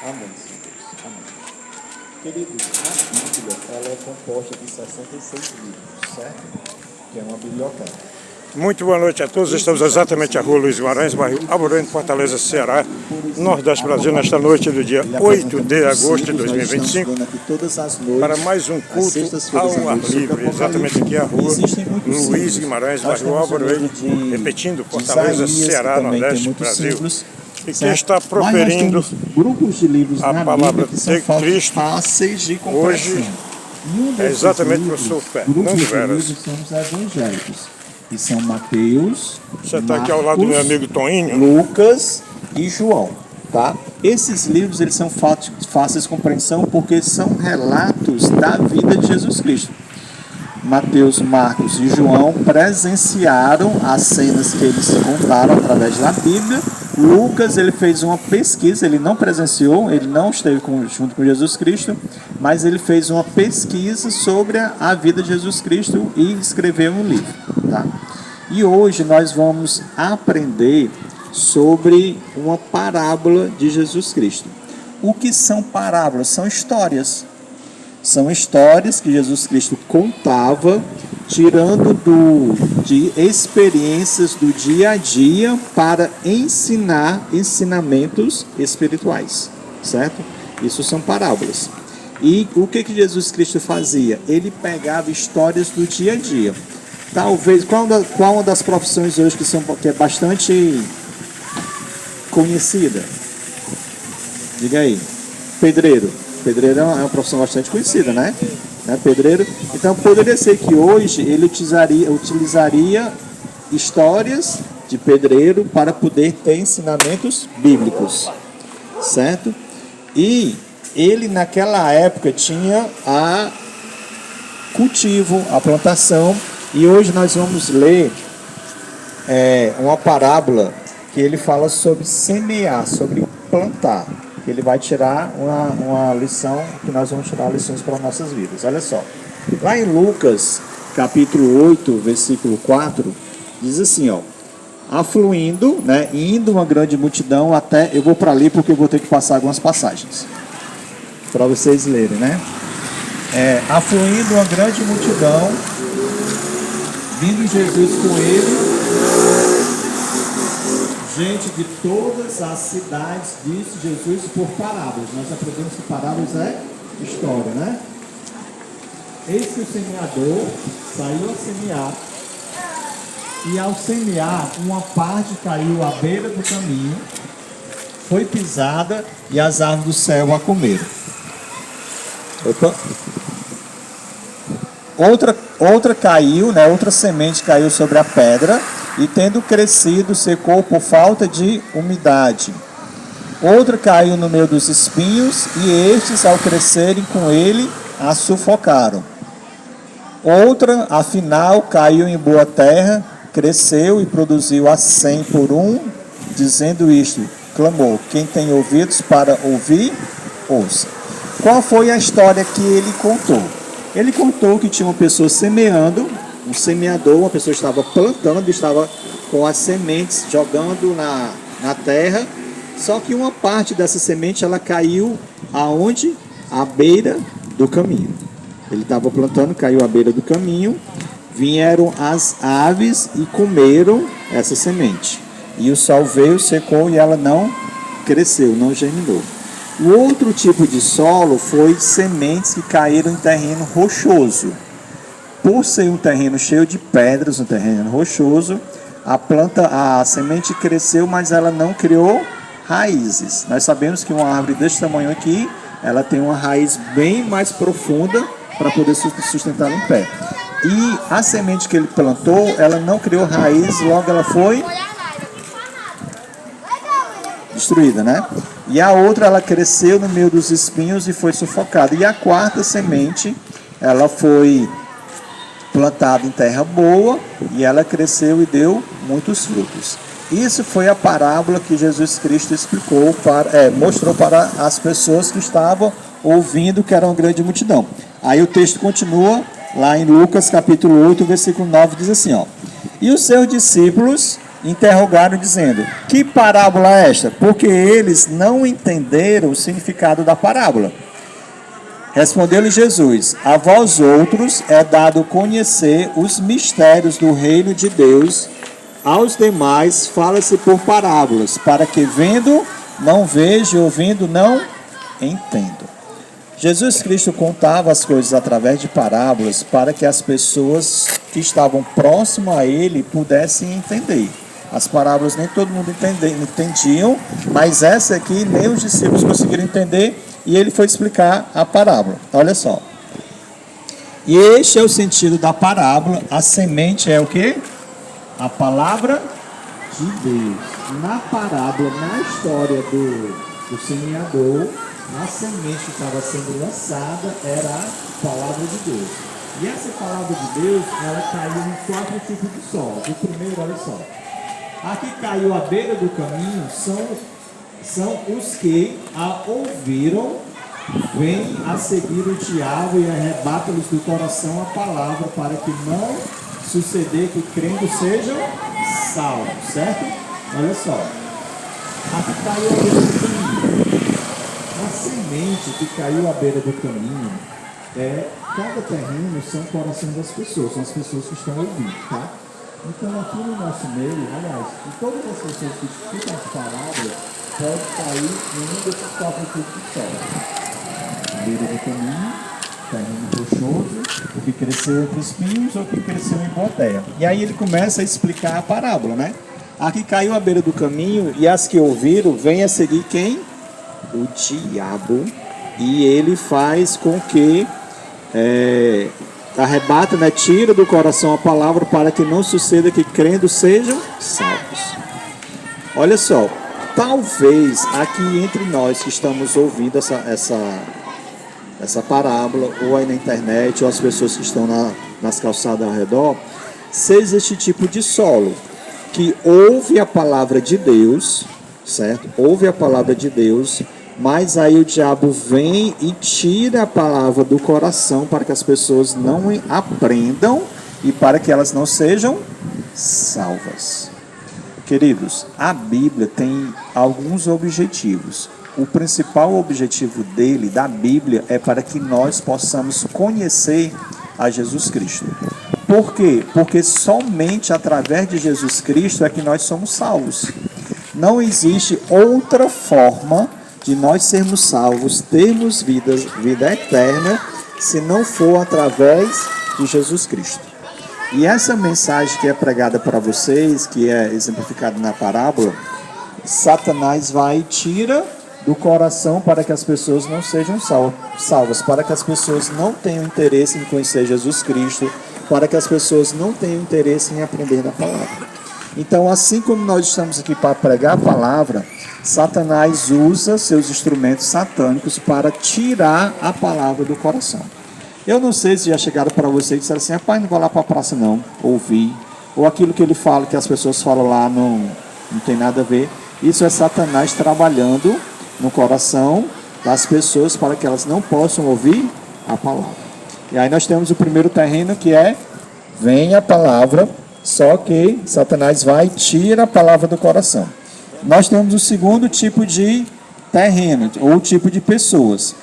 Amém, Senhor. Amém. Queridos, a Bíblia ela é composta de 66 livros, certo? Que é uma biblioteca. Muito boa noite a todos. Estamos exatamente à rua Luiz Guimarães, bairro Alvorada, Fortaleza, Ceará, Nordeste Brasil, nesta noite do dia 8 de agosto de 2025, para mais um culto ao ar livre, exatamente aqui à rua Luiz Guimarães, bairro Alvorada, repetindo, Fortaleza, Ceará, Nordeste Brasil. E quem está proferindo grupos de livros a palavra de Cristo fáceis de compreensão. hoje é exatamente o professor Fernando Veras. São os evangélicos. Que são Mateus, Você está aqui ao lado do meu amigo Toninho. Lucas e João, tá? Esses livros eles são fáceis de compreensão porque são relatos da vida de Jesus Cristo. Mateus, Marcos e João presenciaram as cenas que eles contaram através da Bíblia. Lucas ele fez uma pesquisa, ele não presenciou, ele não esteve junto com Jesus Cristo, mas ele fez uma pesquisa sobre a vida de Jesus Cristo e escreveu um livro, tá? E hoje nós vamos aprender sobre uma parábola de Jesus Cristo. O que são parábolas? São histórias. São histórias que Jesus Cristo contava, tirando de experiências do dia a dia para ensinar ensinamentos espirituais, certo? Isso são parábolas. E o que Jesus Cristo fazia? Ele pegava histórias do dia a dia. Talvez, qual uma das profissões hoje que é bastante conhecida? Diga aí. Pedreiro. Pedreiro é uma profissão bastante conhecida, né? Pedreiro. Então, poderia ser que hoje ele utilizaria histórias de pedreiro para poder ter ensinamentos bíblicos, certo? E ele, naquela época, tinha a cultivo, a plantação. E hoje nós vamos ler uma parábola que ele fala sobre semear, sobre plantar. Ele vai tirar uma lição, que nós vamos tirar lições para nossas vidas. Olha só, lá em Lucas, capítulo 8, versículo 4, diz assim, ó, afluindo, né, indo uma grande multidão até, eu vou para ali porque eu vou ter que passar algumas passagens, para vocês lerem, né? Afluindo uma grande multidão, vindo Jesus com ele, gente de todas as cidades, disse Jesus por parábolas. Nós aprendemos que parábolas é história, né? Eis que o semeador saiu a semear, e ao semear, uma parte caiu à beira do caminho, foi pisada, e as aves do céu a comeram. Outra caiu, né? Outra semente caiu sobre a pedra, e tendo crescido, secou por falta de umidade. Outra caiu no meio dos espinhos, e estes, ao crescerem com ele, a sufocaram. Outra, afinal, caiu em boa terra, cresceu e produziu a 100 por um, dizendo isto, clamou, quem tem ouvidos para ouvir, ouça. Qual foi a história que ele contou? Ele contou que tinha uma pessoa semeando, um semeador, uma pessoa estava plantando, estava com as sementes jogando na terra, só que uma parte dessa semente ela caiu aonde? À beira do caminho. Ele estava plantando, caiu à beira do caminho, vieram as aves e comeram essa semente. E o sol veio, secou e ela não cresceu, não germinou. O outro tipo de solo foi sementes que caíram em terreno rochoso. Por ser um terreno cheio de pedras, um terreno rochoso, a semente cresceu, mas ela não criou raízes. Nós sabemos que uma árvore desse tamanho aqui, ela tem uma raiz bem mais profunda para poder sustentar em pé. E a semente que ele plantou, ela não criou raiz, logo ela foi destruída, né? E a outra, ela cresceu no meio dos espinhos e foi sufocada. E a quarta semente, ela foi plantada em terra boa e ela cresceu e deu muitos frutos. Isso foi a parábola que Jesus Cristo explicou mostrou para as pessoas que estavam ouvindo, que era uma grande multidão. Aí o texto continua, lá em Lucas capítulo 8, versículo 9, diz assim, ó, e os seus discípulos interrogaram dizendo: que parábola é esta? Porque eles não entenderam o significado da parábola. Respondeu-lhe Jesus: a vós outros é dado conhecer os mistérios do reino de Deus, aos demais fala-se por parábolas, para que vendo não vejam, ouvindo não entendam. Jesus Cristo contava as coisas através de parábolas para que as pessoas que estavam próximas a ele pudessem entender. As parábolas nem todo mundo entendiam, mas essa aqui nem os discípulos conseguiram entender, e ele foi explicar a parábola. Olha só. E este é o sentido da parábola. A semente é o quê? A palavra de Deus. Na parábola, na história do semeador, a semente que estava sendo lançada era a palavra de Deus. E essa palavra de Deus, ela caiu em 4 tipos de solo. O primeiro, olha só. Aqui caiu à beira do caminho, são os que a ouviram, vêm a seguir o diabo e arrebata-lhes do coração a palavra, para que não suceder que crendo sejam salvos, certo? Olha só. Aqui caiu à beira do caminho. A semente que caiu à beira do caminho, cada terreno são corações das pessoas, são as pessoas que estão ouvindo, tá? Então aqui no nosso meio, aliás, de todas as pessoas que escutam as palavras, pode cair em um desses 4 tipos de solo. Beira do caminho, terreno rochoso, o que cresceu entre espinhos ou o que cresceu em boa terra. E aí ele começa a explicar a parábola, né? Aqui caiu à beira do caminho e as que ouviram vêm a seguir quem? O diabo. E ele faz com que arrebata, né, tira do coração a palavra para que não suceda que crendo sejam salvos. Olha só, talvez aqui entre nós que estamos ouvindo essa parábola, ou aí na internet, ou as pessoas que estão nas calçadas ao redor, seja este tipo de solo, que ouve a palavra de Deus, certo? Ouve a palavra de Deus, mas aí o diabo vem e tira a palavra do coração para que as pessoas não aprendam e para que elas não sejam salvas. Queridos, a Bíblia tem alguns objetivos. O principal objetivo da Bíblia, é para que nós possamos conhecer a Jesus Cristo. Por quê? Porque somente através de Jesus Cristo é que nós somos salvos. Não existe outra forma de nós sermos salvos, termos vida eterna, se não for através de Jesus Cristo. E essa mensagem que é pregada para vocês, que é exemplificada na parábola, Satanás vai e tira do coração para que as pessoas não sejam salvas, para que as pessoas não tenham interesse em conhecer Jesus Cristo, para que as pessoas não tenham interesse em aprender da palavra. Então, assim como nós estamos aqui para pregar a palavra, Satanás usa seus instrumentos satânicos para tirar a palavra do coração. Eu não sei se já chegaram para você e disseram assim: rapaz, não vou lá para a praça não, ouvir. Ou aquilo que ele fala, que as pessoas falam lá, não tem nada a ver. Isso é Satanás trabalhando no coração das pessoas para que elas não possam ouvir a palavra. E aí nós temos o primeiro terreno, que vem a palavra, só que Satanás vai e tira a palavra do coração. Nós temos o segundo tipo de terreno, ou tipo de pessoas.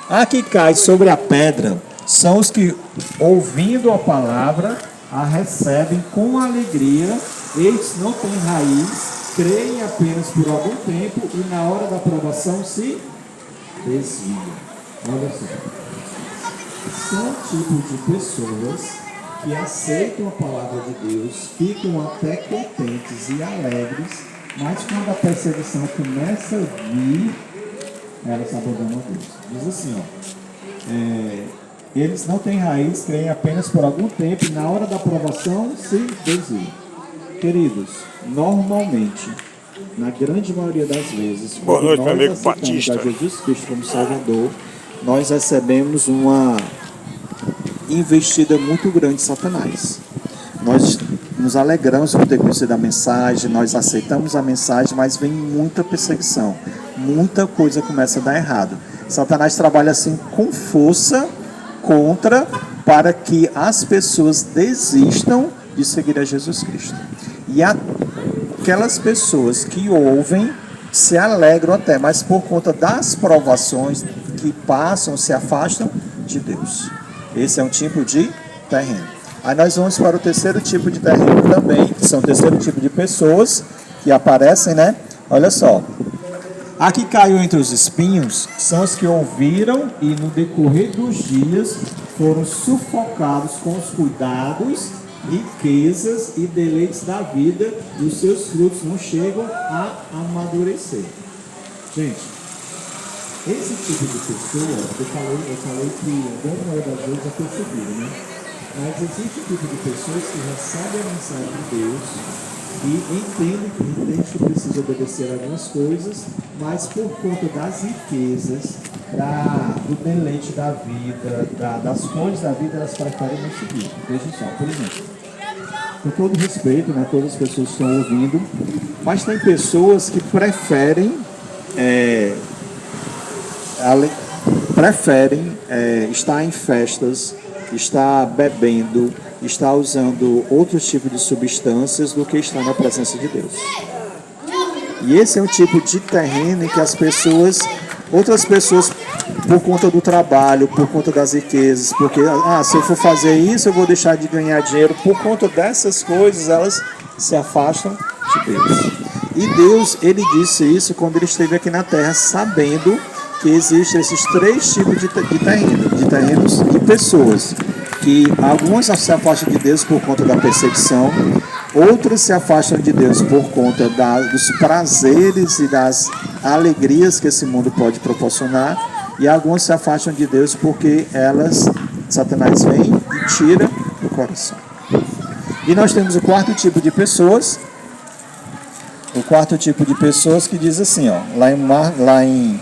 A que cai sobre a pedra são os que, ouvindo a palavra, a recebem com alegria, eles não têm raiz, creem apenas por algum tempo e na hora da aprovação se desviam. Olha só. São tipos de pessoas que aceitam a palavra de Deus, ficam até contentes e alegres, mas quando a perseguição começa a vir, elas abandonam Deus. Diz assim, eles não têm raiz, creem apenas por algum tempo e na hora da aprovação se desviam. Queridos, normalmente, na grande maioria das vezes, quando nós aceitamos a Jesus Cristo como Salvador, nós recebemos uma investida muito grande de Satanás. Nós nos alegramos por ter conhecido a mensagem, nós aceitamos a mensagem, mas vem muita perseguição, muita coisa começa a dar errado. Satanás trabalha assim com força para que as pessoas desistam de seguir a Jesus Cristo. E aquelas pessoas que ouvem se alegram até, mas por conta das provações que passam, se afastam de Deus. Esse é um tipo de terreno. Aí nós vamos para o terceiro tipo de terreno também, que são o terceiro tipo de pessoas que aparecem, né? Olha só. A que caiu entre os espinhos são os que ouviram e no decorrer dos dias foram sufocados com os cuidados, riquezas e deleites da vida, e os seus frutos não chegam a amadurecer. Gente, esse tipo de pessoa, eu falei que a grande maioria das vezes é percebido, né? Mas existe um tipo de pessoas que recebem a mensagem de Deus e entendem que precisa obedecer a algumas coisas, mas por conta das riquezas, do deleite da vida, das coisas da vida, elas preferem não seguir. Vejam só, por exemplo, com todo respeito, né, todas as pessoas estão ouvindo, mas tem pessoas que preferem estar em festas, estar bebendo, estar usando outros tipos de substâncias do que estar na presença de Deus. E esse é um tipo de terreno em que outras pessoas, por conta do trabalho, por conta das riquezas, porque se eu for fazer isso, eu vou deixar de ganhar dinheiro, por conta dessas coisas, elas se afastam de Deus. E Deus, ele disse isso quando ele esteve aqui na terra, sabendo que existem esses três tipos de terrenos de pessoas, que algumas se afastam de Deus por conta da perseguição, outras se afastam de Deus por conta dos prazeres e das alegrias que esse mundo pode proporcionar, e algumas se afastam de Deus porque Satanás vem e tira do coração. E nós temos o quarto tipo de pessoas, que diz assim, lá em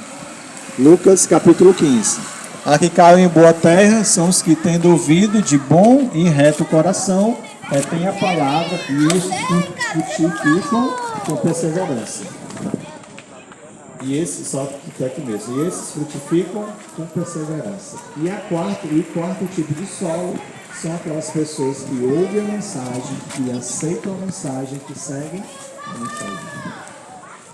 Lucas capítulo 15. A que caiu em boa terra são os que, tendo ouvido de bom e reto coração, têm a palavra e os frutificam com perseverança. E esses frutificam com perseverança. E o quarto tipo de solo são aquelas pessoas que ouvem a mensagem, que aceitam a mensagem, que seguem a mensagem.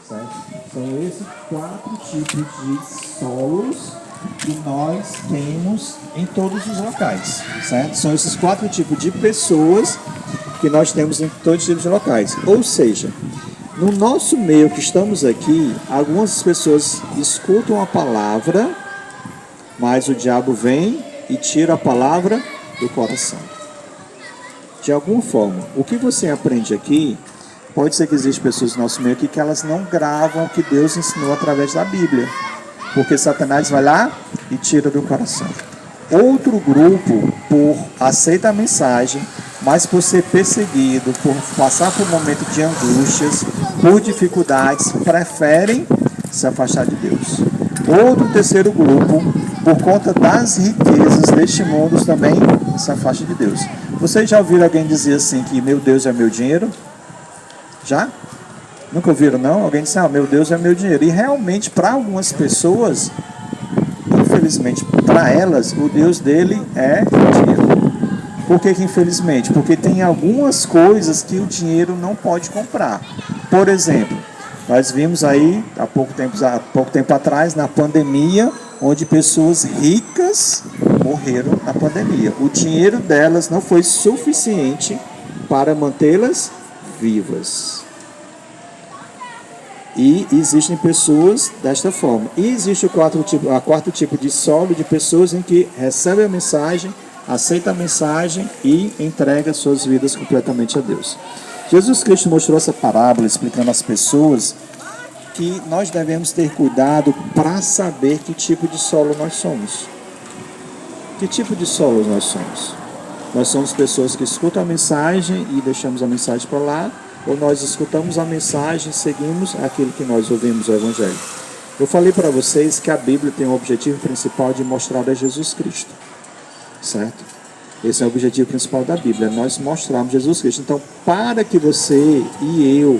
Certo? São esses 4 tipos de solos que nós temos em todos os locais, certo? São esses 4 tipos de pessoas que nós temos em todos os tipos de locais. Ou seja, no nosso meio que estamos aqui, algumas pessoas escutam a palavra, mas o diabo vem e tira a palavra do coração. De alguma forma, o que você aprende aqui, pode ser que existam pessoas no nosso meio aqui que elas não gravam o que Deus ensinou através da Bíblia, porque Satanás vai lá e tira do coração. Outro grupo, aceita a mensagem, mas por ser perseguido, por passar por um momento de angústias, por dificuldades, preferem se afastar de Deus. Outro terceiro grupo, por conta das riquezas deste mundo, também se afasta de Deus. Vocês já ouviram alguém dizer assim que meu Deus é meu dinheiro? Já? Nunca ouviram, não? Alguém disse, meu Deus é meu dinheiro. E realmente, para algumas pessoas, infelizmente, para elas, o Deus dele é o dinheiro. Por que infelizmente? Porque tem algumas coisas que o dinheiro não pode comprar. Por exemplo, nós vimos aí, há pouco tempo atrás, na pandemia, onde pessoas ricas morreram na pandemia. O dinheiro delas não foi suficiente para mantê-las vivas. E existem pessoas desta forma. E existe o quarto tipo de solo de pessoas em que recebe a mensagem, aceita a mensagem e entrega suas vidas completamente a Deus. Jesus Cristo mostrou essa parábola explicando às pessoas que nós devemos ter cuidado para saber que tipo de solo nós somos. Que tipo de solo nós somos? Nós somos pessoas que escutam a mensagem e deixamos a mensagem para lá, ou nós escutamos a mensagem e seguimos aquilo que nós ouvimos o Evangelho. Eu falei para vocês que a Bíblia tem o objetivo principal de mostrar a Jesus Cristo, certo? Esse é o objetivo principal da Bíblia, nós mostrarmos Jesus Cristo. Então, para que você e eu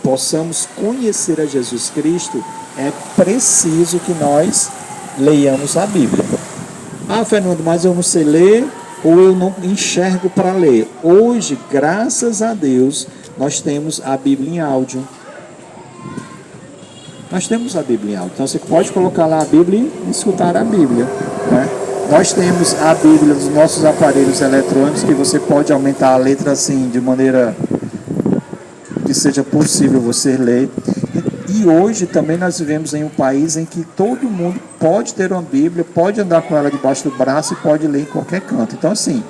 possamos conhecer a Jesus Cristo, é preciso que nós leiamos a Bíblia. Fernando, mas eu não sei ler, ou eu não enxergo para ler. Hoje, graças a Deus, nós temos a Bíblia em áudio. Nós temos a Bíblia em áudio. Então você pode colocar lá a Bíblia e escutar a Bíblia, né? Nós temos a Bíblia nos nossos aparelhos eletrônicos, que você pode aumentar a letra assim, de maneira que seja possível você ler. E hoje também nós vivemos em um país em que todo mundo pode ter uma Bíblia, pode andar com ela debaixo do braço e pode ler em qualquer canto. Então assim,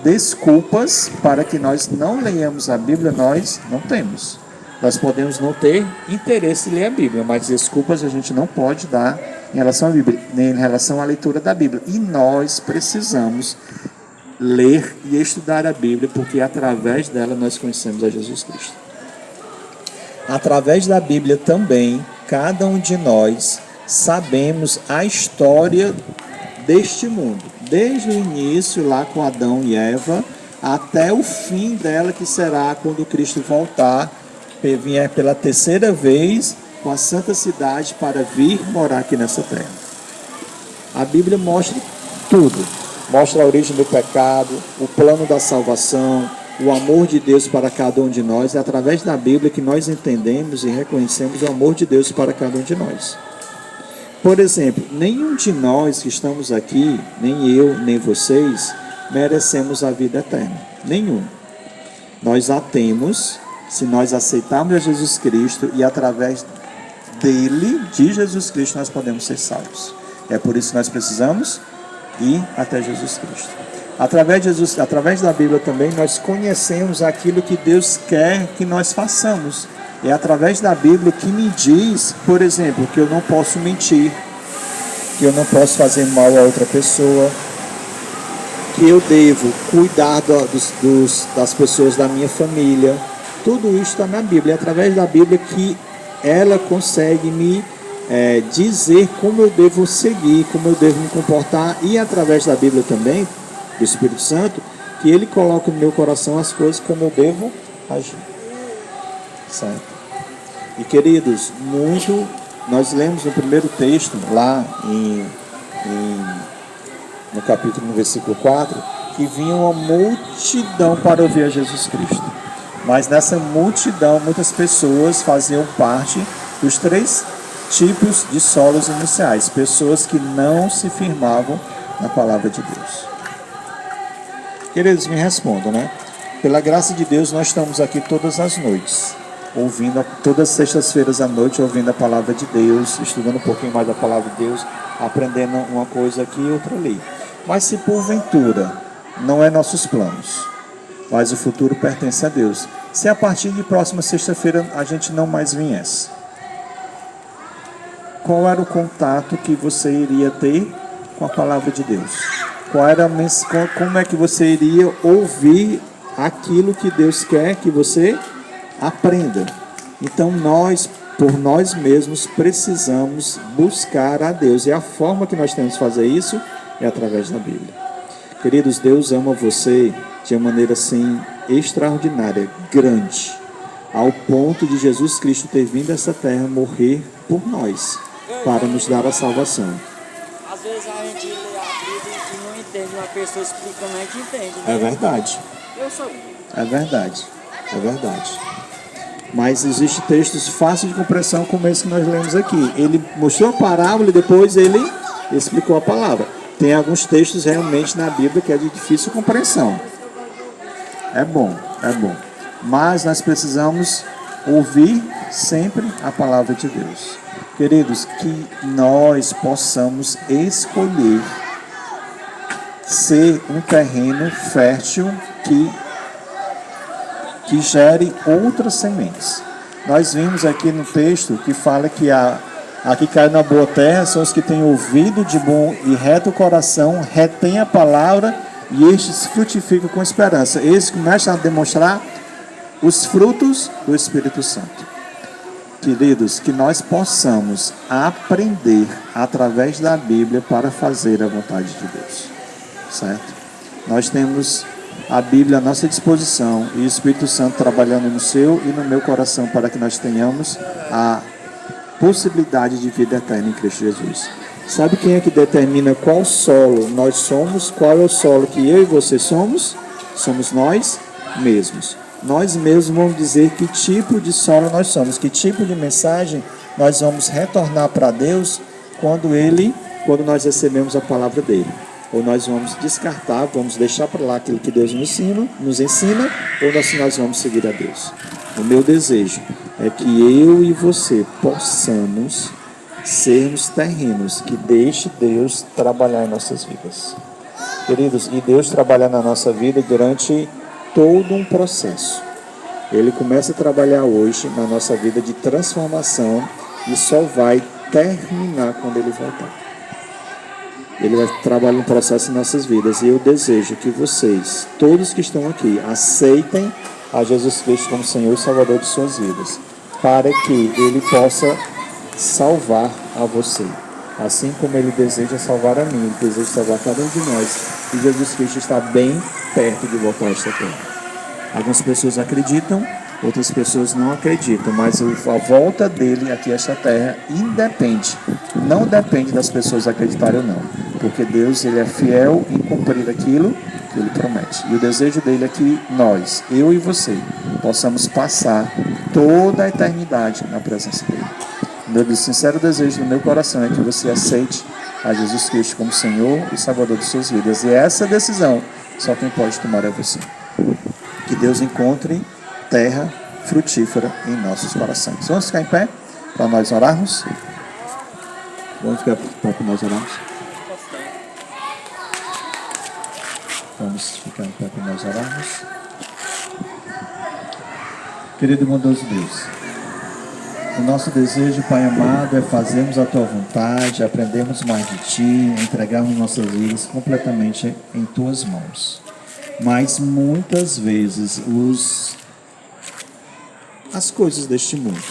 desculpas para que nós não leiamos a Bíblia, nós não temos. Nós podemos não ter interesse em ler a Bíblia, mas desculpas a gente não pode dar em relação à Bíblia, nem em relação à leitura da Bíblia. E nós precisamos ler e estudar a Bíblia, porque através dela nós conhecemos a Jesus Cristo. Através da Bíblia também, cada um de nós sabemos a história deste mundo, desde o início lá com Adão e Eva, até o fim dela, que será quando Cristo voltar, vier pela terceira vez com a santa cidade para vir morar aqui nessa terra. A Bíblia mostra tudo, mostra a origem do pecado, o plano da salvação, o amor de Deus para cada um de nós. É através da Bíblia que nós entendemos e reconhecemos o amor de Deus para cada um de nós. Por exemplo, nenhum de nós que estamos aqui, nem eu, nem vocês, merecemos a vida eterna. Nenhum. Nós a temos se nós aceitarmos a Jesus Cristo, e através dele, de Jesus Cristo, nós podemos ser salvos. É por isso que nós precisamos ir até Jesus Cristo. Através da Bíblia também nós conhecemos aquilo que Deus quer que nós façamos. É através da Bíblia que me diz, por exemplo, que eu não posso mentir, que eu não posso fazer mal a outra pessoa, que eu devo cuidar das pessoas da minha família. Tudo isso está na Bíblia. É através da Bíblia que ela consegue me dizer como eu devo seguir, como eu devo me comportar, e através da Bíblia também, do Espírito Santo, que ele coloca no meu coração as coisas como eu devo agir. Certo? E queridos, nós lemos no primeiro texto, lá no capítulo, no versículo 4, que vinha uma multidão para ouvir a Jesus Cristo. Mas nessa multidão, muitas pessoas faziam parte dos 3 tipos de solos iniciais. Pessoas que não se firmavam na palavra de Deus. Queridos, me respondam, né? Pela graça de Deus, nós estamos aqui todas as noites, todas as sextas-feiras à noite, ouvindo a palavra de Deus, estudando um pouquinho mais da palavra de Deus, aprendendo uma coisa aqui e outra ali. Mas se porventura não é nossos planos, mas o futuro pertence a Deus, se a partir de próxima sexta-feira a gente não mais viesse, qual era o contato que você iria ter com a palavra de Deus? Como é que você iria ouvir aquilo que Deus quer que você aprenda? Então nós, por nós mesmos, precisamos buscar a Deus, e a forma que nós temos de fazer isso é através da Bíblia. Queridos, Deus ama você de uma maneira assim extraordinária, grande, ao ponto de Jesus Cristo ter vindo a essa terra morrer por nós, para nos dar a salvação. Às vezes a gente lê a Bíblia e não entende, uma pessoa explicando, a gente entende, né? É verdade. Eu sou. É verdade. É verdade. Mas existem textos fáceis de compreensão, como esse que nós lemos aqui. Ele mostrou a parábola e depois ele explicou a palavra. Tem alguns textos realmente na Bíblia que é de difícil compreensão. É bom. Mas nós precisamos ouvir sempre a palavra de Deus. Queridos, que nós possamos escolher ser um terreno fértil que gere outras sementes. Nós vimos aqui no texto que fala que a que cai na boa terra são os que têm ouvido de bom e reto coração, retém a palavra, e estes frutificam com esperança. Eles começam a demonstrar os frutos do Espírito Santo. Queridos, que nós possamos aprender através da Bíblia para fazer a vontade de Deus. Certo? Nós temos a Bíblia à nossa disposição e o Espírito Santo trabalhando no seu e no meu coração para que nós tenhamos a possibilidade de vida eterna em Cristo Jesus. Sabe quem é que determina qual solo nós somos? Qual é o solo que eu e você somos? Somos nós mesmos. nós mesmos vamos dizer que tipo de solo nós somos, que tipo de mensagem nós vamos retornar para Deus quando nós recebemos a palavra dele. Ou nós vamos descartar, vamos deixar para lá aquilo que Deus nos ensina, ou nós vamos seguir a Deus. O meu desejo é que eu e você possamos sermos terrenos que deixe Deus trabalhar em nossas vidas. Queridos, e Deus trabalhar na nossa vida durante todo um processo. Ele começa a trabalhar hoje na nossa vida de transformação e só vai terminar quando Ele voltar. Ele vai trabalhar um processo em nossas vidas. E eu desejo que vocês, todos que estão aqui, aceitem a Jesus Cristo como Senhor e Salvador de suas vidas, para que Ele possa salvar a você. Assim como Ele deseja salvar a mim, Ele deseja salvar cada um de nós. E Jesus Cristo está bem perto de voltar a esta terra. Algumas pessoas acreditam, outras pessoas não acreditam, mas a volta dele aqui a esta terra não depende das pessoas acreditarem ou não, porque Deus, ele é fiel em cumprir aquilo que ele promete. E o desejo dele é que nós, eu e você, possamos passar toda a eternidade na presença dele. Meu sincero desejo no meu coração é que você aceite a Jesus Cristo como Senhor e Salvador de suas vidas. E essa decisão só quem pode tomar é você. Que Deus encontre terra frutífera em nossos corações. Vamos ficar em pé para nós orarmos? Vamos ficar em pé para nós orarmos? Vamos ficar em pé para nós orarmos. Querido e bondoso Deus, o nosso desejo, Pai amado, é fazermos a Tua vontade, aprendermos mais de Ti, entregarmos nossas vidas completamente em Tuas mãos. Mas muitas vezes as coisas deste mundo,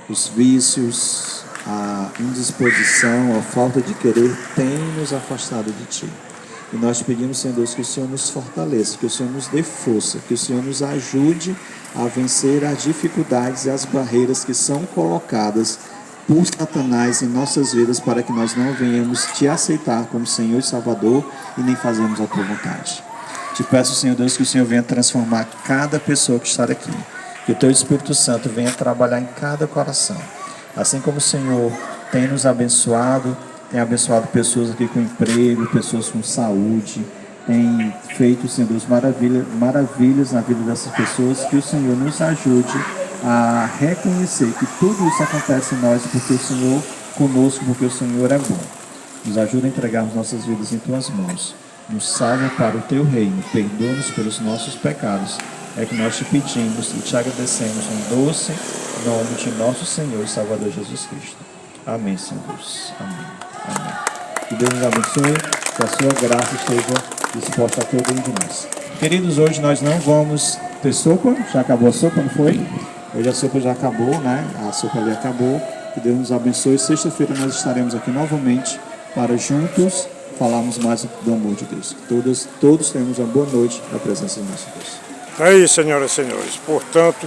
os vícios, a indisposição, a falta de querer têm nos afastado de Ti. E nós pedimos, Senhor Deus, que o Senhor nos fortaleça, que o Senhor nos dê força, que o Senhor nos ajude a vencer as dificuldades e as barreiras que são colocadas por Satanás em nossas vidas, para que nós não venhamos Te aceitar como Senhor e Salvador e nem fazermos a Tua vontade. Te peço, Senhor Deus, que o Senhor venha transformar cada pessoa que está aqui, que o Teu Espírito Santo venha trabalhar em cada coração, assim como o Senhor tem nos abençoado, tem abençoado pessoas aqui com emprego, pessoas com saúde, tem feito, Senhor Deus, maravilhas na vida dessas pessoas, que o Senhor nos ajude a reconhecer que tudo isso acontece em nós porque o Senhor conosco, porque o Senhor é bom. Nos ajuda a entregarmos nossas vidas em Tuas mãos. Nos salva para o Teu reino, perdoa-nos pelos nossos pecados. É que nós Te pedimos e Te agradecemos no doce nome de nosso Senhor e Salvador Jesus Cristo. Amém, Senhor Deus. Amém. Amém. Que Deus nos abençoe, que a Sua graça esteja disposta a todo um de nós. Queridos, hoje nós não vamos ter sopa, já acabou a sopa, não foi? Hoje a sopa já acabou, né? A sopa ali acabou. Que Deus nos abençoe. Sexta-feira nós estaremos aqui novamente para juntos falarmos mais do amor de Deus. Todos tenhamos uma boa noite na presença do nosso Deus. É isso, senhoras e senhores. Portanto,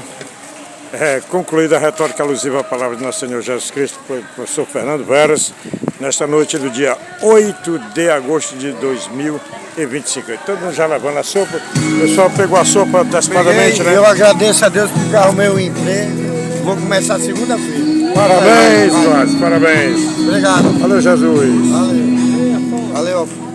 concluída a retórica alusiva à palavra de nosso Senhor Jesus Cristo, pelo professor Fernando Veras, nesta noite do dia 8 de agosto de 2025. Todo mundo já lavando a sopa. O pessoal pegou a sopa antecipadamente, né? Eu agradeço a Deus por arrumei o emprego. Vou começar segunda-feira. Parabéns, Vaz, parabéns. Obrigado. Valeu, Jesus. Valeu. Valeu.